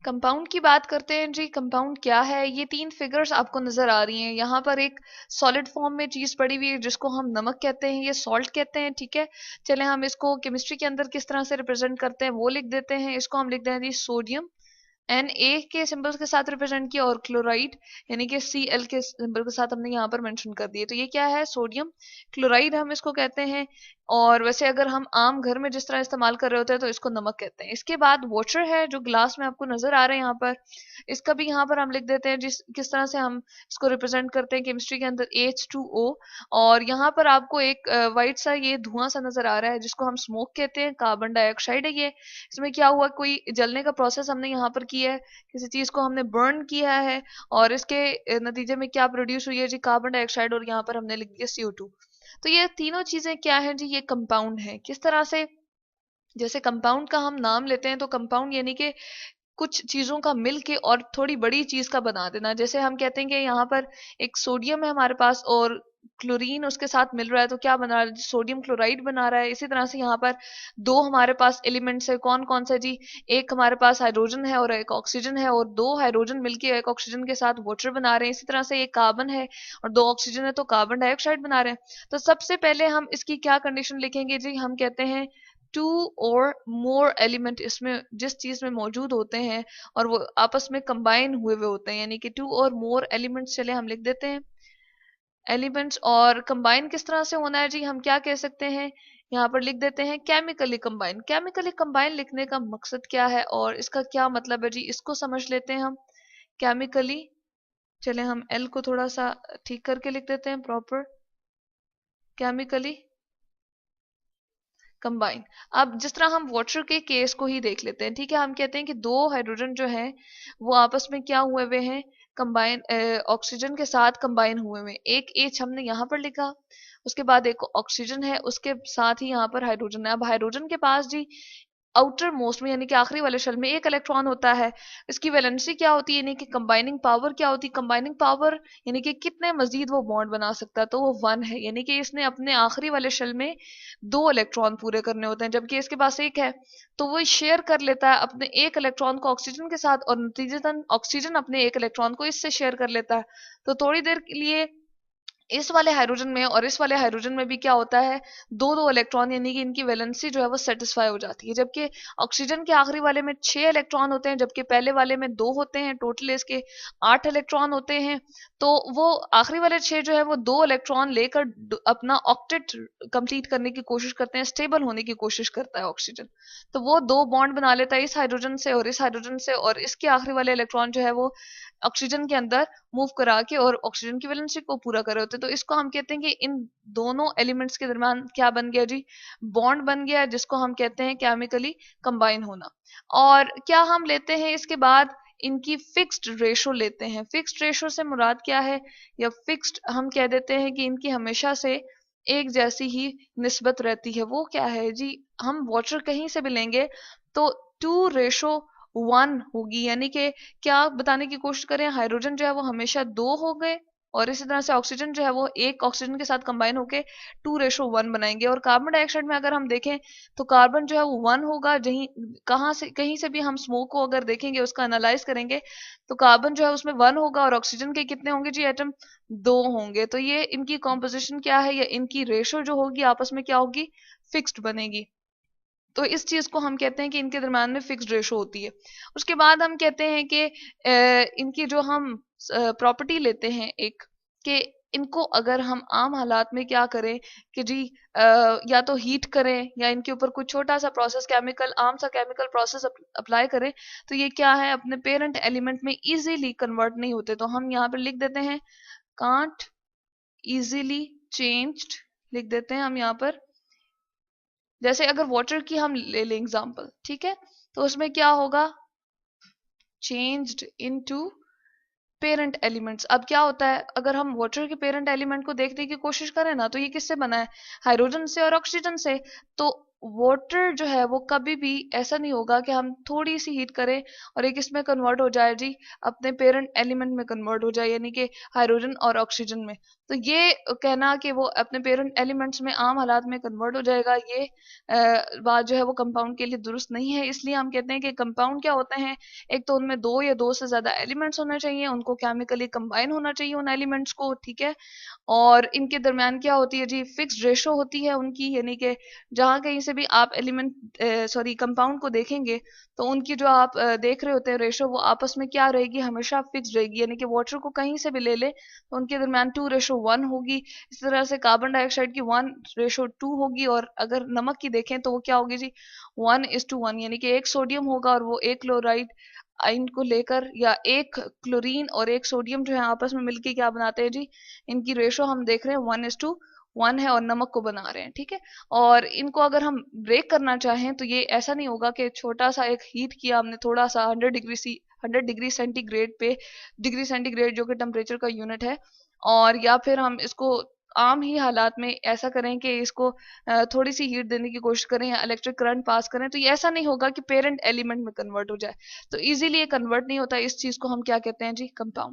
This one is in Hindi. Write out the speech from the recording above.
कंपाउंड की बात करते हैं जी। कंपाउंड क्या है? ये तीन फिगर्स आपको नजर आ रही हैं यहाँ पर। एक सॉलिड फॉर्म में चीज पड़ी हुई है जिसको हम नमक कहते हैं, ये सॉल्ट कहते हैं, ठीक है। चले हम इसको केमिस्ट्री के अंदर किस तरह से रिप्रेजेंट करते हैं वो लिख देते हैं। इसको हम लिख दें जी सोडियम, एन ए के सिंबल के साथ रिप्रेजेंट किया, और क्लोराइड यानी कि सी एल के सिंबल के साथ हमने यहाँ पर मेंशन कर दिए। तो ये क्या है? सोडियम क्लोराइड हम इसको कहते हैं। और वैसे अगर हम आम घर में जिस तरह इस्तेमाल कर रहे होते हैं तो इसको नमक कहते हैं। इसके बाद वाटर है जो ग्लास में आपको नजर आ रहे हैं यहाँ पर, इसका भी यहाँ पर हम लिख देते हैं जिस किस तरह से हम इसको रिप्रेजेंट करते हैं केमिस्ट्री के अंदर, H2O। और यहाँ पर आपको एक वाइट सा ये धुआं सा नजर आ रहा है जिसको हम स्मोक कहते हैं, कार्बन डाइऑक्साइड है ये। इसमें क्या हुआ, कोई जलने का प्रोसेस हमने यहाँ पर किया है, किसी चीज को हमने बर्न किया है, और इसके नतीजे में क्या प्रोड्यूस हुई है जी? कार्बन डाइऑक्साइड, और यहाँ पर हमने लिख दिया CO2। तो ये तीनों चीजें क्या है जी? ये कंपाउंड है। किस तरह से? जैसे कंपाउंड का हम नाम लेते हैं तो कंपाउंड यानी कि कुछ चीजों का मिल के और थोड़ी बड़ी चीज का बना देना। जैसे हम कहते हैं कि यहाँ पर एक सोडियम है हमारे पास और क्लोरीन उसके साथ मिल रहा है तो क्या बना रहा है? सोडियम क्लोराइड बना रहा है। इसी तरह से यहाँ पर दो हमारे पास एलिमेंट्स है, कौन कौन सा जी? एक हमारे पास हाइड्रोजन है और एक ऑक्सीजन है, और दो हाइड्रोजन मिलके एक ऑक्सीजन के साथ वाटर बना रहे हैं। इसी तरह से एक कार्बन है और दो ऑक्सीजन है तो कार्बन डाइऑक्साइड बना रहे हैं। तो सबसे पहले हम इसकी क्या कंडीशन लिखेंगे जी? हम कहते हैं टू और मोर एलिमेंट इसमें जिस चीज में मौजूद होते हैं और वो आपस में कंबाइन हुए हुए होते हैं, यानी कि टू और मोर एलिमेंट्स। चले हम लिख देते हैं एलिमेंट्स। और कंबाइन किस तरह से होना है जी? हम क्या कह सकते हैं? यहाँ पर लिख देते हैं केमिकली कंबाइन। केमिकली कंबाइन लिखने का मकसद क्या है और इसका क्या मतलब है जी? इसको समझ लेते हैं हम। केमिकली, चले हम एल को थोड़ा सा ठीक करके लिख देते हैं प्रॉपर, केमिकली कंबाइन। अब जिस तरह हम वाटर के केस को ही देख लेते हैं, ठीक है। हम कहते हैं कि दो हाइड्रोजन जो है वो आपस में क्या हुए हुए हैं? कंबाइन, ऑक्सीजन के साथ कंबाइन हुए हुए हैं। एक एच हमने यहाँ पर लिखा, उसके बाद एक ऑक्सीजन है, उसके साथ ही यहाँ पर हाइड्रोजन है। अब हाइड्रोजन के पास जी आउटर मोस्ट में यानी कि आखिरी वाले शेल में एक इलेक्ट्रॉन होता है। इसकी वैलेंसी क्या होती है यानी कि कंबाइनिंग पावर क्या होती है? कंबाइनिंग पावर यानी कि कितने मजीद वो बॉन्ड बना सकता है, तो वो 1 है। यानी कि इसने अपने आखिरी वाले शेल में दो इलेक्ट्रॉन पूरे करने होते हैं जबकि इसके पास एक है, तो वो शेयर कर लेता है अपने एक इलेक्ट्रॉन को ऑक्सीजन के साथ, और नतीजतन ऑक्सीजन अपने एक इलेक्ट्रॉन को इससे शेयर कर लेता है। तो थोड़ी देर के लिए इस वाले हाइड्रोजन में और इस वाले हाइड्रोजन में भी क्या होता है? दो दो इलेक्ट्रॉन, यानी कि इनकी वैलेंसी जो है वो सेटिस्फाई हो जाती है। जबकि ऑक्सीजन के आखिरी वाले में 6 इलेक्ट्रॉन होते हैं जबकि पहले वाले में दो होते हैं। टोटल इसके 8 इलेक्ट्रॉन होते हैं। तो वो आखिरी वाले 6 जो है वो दो इलेक्ट्रॉन लेकर अपना ऑक्टेट कंप्लीट करने की कोशिश करते हैं, स्टेबल होने की कोशिश करता है ऑक्सीजन। तो वो दो बॉन्ड बना लेता है इस हाइड्रोजन से और इस हाइड्रोजन से, और इसके आखिरी वाले इलेक्ट्रॉन जो है वो ऑक्सीजन के अंदर मूव करा के और ऑक्सीजन की वैलेंसी को पूरा कर रहे होते हैं। तो इसको हम कहते हैं कि इन दोनों एलिमेंट्स के दरमियान क्या बन गया जी? बॉन्ड बन गया, जिसको हम कहते हैं केमिकली कंबाइन होना। और क्या हम लेते हैं इसके बाद? इनकी फिक्स्ड रेशो लेते हैं। फिक्स्ड रेशो से मुराद क्या है? या फिक्स्ड हम कह देते हैं कि इनकी हमेशा से एक जैसी ही निस्बत रहती है। वो क्या है जी? हम वाटर कहीं से भी लेंगे तो 2:1 होगी। यानी कि क्या बताने की कोशिश करें? हाइड्रोजन जो है वो हमेशा दो हो गए, और इसी तरह से ऑक्सीजन जो है वो एक ऑक्सीजन के साथ कंबाइन होके 2:1 बनाएंगे। और कार्बन डाइऑक्साइड में अगर हम देखें तो कार्बन जो है वो 1 होगा। जहीं कहाँ से कहीं से भी हम स्मोक को अगर देखेंगे, उसका एनालाइज करेंगे, तो कार्बन जो है उसमें 1 होगा और ऑक्सीजन के कितने होंगे जी एटम? 2 होंगे। तो ये इनकी कॉम्पोजिशन क्या है, या इनकी रेशो जो होगी आपस में क्या होगी? फिक्स्ड बनेगी। तो इस चीज को हम कहते हैं कि इनके दरम्यान में फिक्स्ड रेशो होती है। उसके बाद हम कहते हैं कि इनकी जो हम प्रॉपर्टी लेते हैं एक, कि इनको अगर हम आम हालात में क्या करें कि जी या तो हीट करें या इनके ऊपर कुछ छोटा सा प्रोसेस, केमिकल आम सा केमिकल प्रोसेस अप्लाई करें, तो ये क्या है? अपने पेरेंट एलिमेंट में इजीली कन्वर्ट नहीं होते। तो हम यहाँ पर लिख देते हैं कांट इजीली चेंज्ड, लिख देते हैं हम यहाँ पर। जैसे अगर वाटर की हम ले लें एग्जांपल, ठीक है, तो उसमें क्या होगा? Changed into parent elements. अब क्या होता है, अगर हम वाटर के पेरेंट एलिमेंट को देखने की कोशिश करें ना, तो ये किससे बना है? हाइड्रोजन से और ऑक्सीजन से। तो वाटर जो है वो कभी भी ऐसा नहीं होगा कि हम थोड़ी सी हीट करें और एक इसमें कन्वर्ट हो जाए जी, अपने पेरेंट एलिमेंट में कन्वर्ट हो जाए, यानी कि हाइड्रोजन और ऑक्सीजन में। तो ये कहना कि वो अपने पेरेंट एलिमेंट्स में आम हालात में कन्वर्ट हो जाएगा, ये बात जो है वो कंपाउंड के लिए दुरुस्त नहीं है। इसलिए हम कहते हैं कि कंपाउंड क्या होते हैं, एक तो उनमें दो या दो से ज्यादा एलिमेंट्स होने चाहिए, उनको केमिकली कंबाइन होना चाहिए उन एलिमेंट्स को, ठीक है। और इनके दरमियान क्या होती है जी, फिक्स्ड रेशो होती है उनकी, यानी कि जहाँ कहीं से भी आप एलिमेंट सॉरी कंपाउंड को देखेंगे तो उनकी जो आप देख रहे होते हैं रेशो, वो आपस में क्या रहेगी, हमेशा फिक्स रहेगी। यानी कि वाटर को कहीं से भी ले ले तो उनके दरमियान 2:1 होगी। इस तरह से कार्बन डाइऑक्साइड की 1:2 होगी, और अगर नमक की देखें तो वो क्या होगी जी, 1:1, यानी कि एक सोडियम होगा और वो एक क्लोराइड आयन को लेकर, या एक क्लोरीन और एक सोडियम जो है आपस में मिलके क्या बनाते हैं जी, इनकी रेशो हम देख रहे हैं 1:1 है, और नमक को बना रहे हैं, ठीक है। और इनको अगर हम ब्रेक करना चाहें तो ये ऐसा नहीं होगा कि छोटा सा एक हीट किया हमने थोड़ा सा 100 डिग्री सेंटीग्रेड पे, डिग्री सेंटीग्रेड जो कि टेम्परेचर का यूनिट है, और या फिर हम इसको आम ही हालात में ऐसा करें कि इसको थोड़ी सी हीट देने की कोशिश करें या इलेक्ट्रिक करंट पास करें, तो ये ऐसा नहीं होगा कि पेरेंट एलिमेंट में कन्वर्ट हो जाए। तो इजीली ये कन्वर्ट नहीं होता, इस चीज को हम क्या कहते हैं जी, कंपाउंड।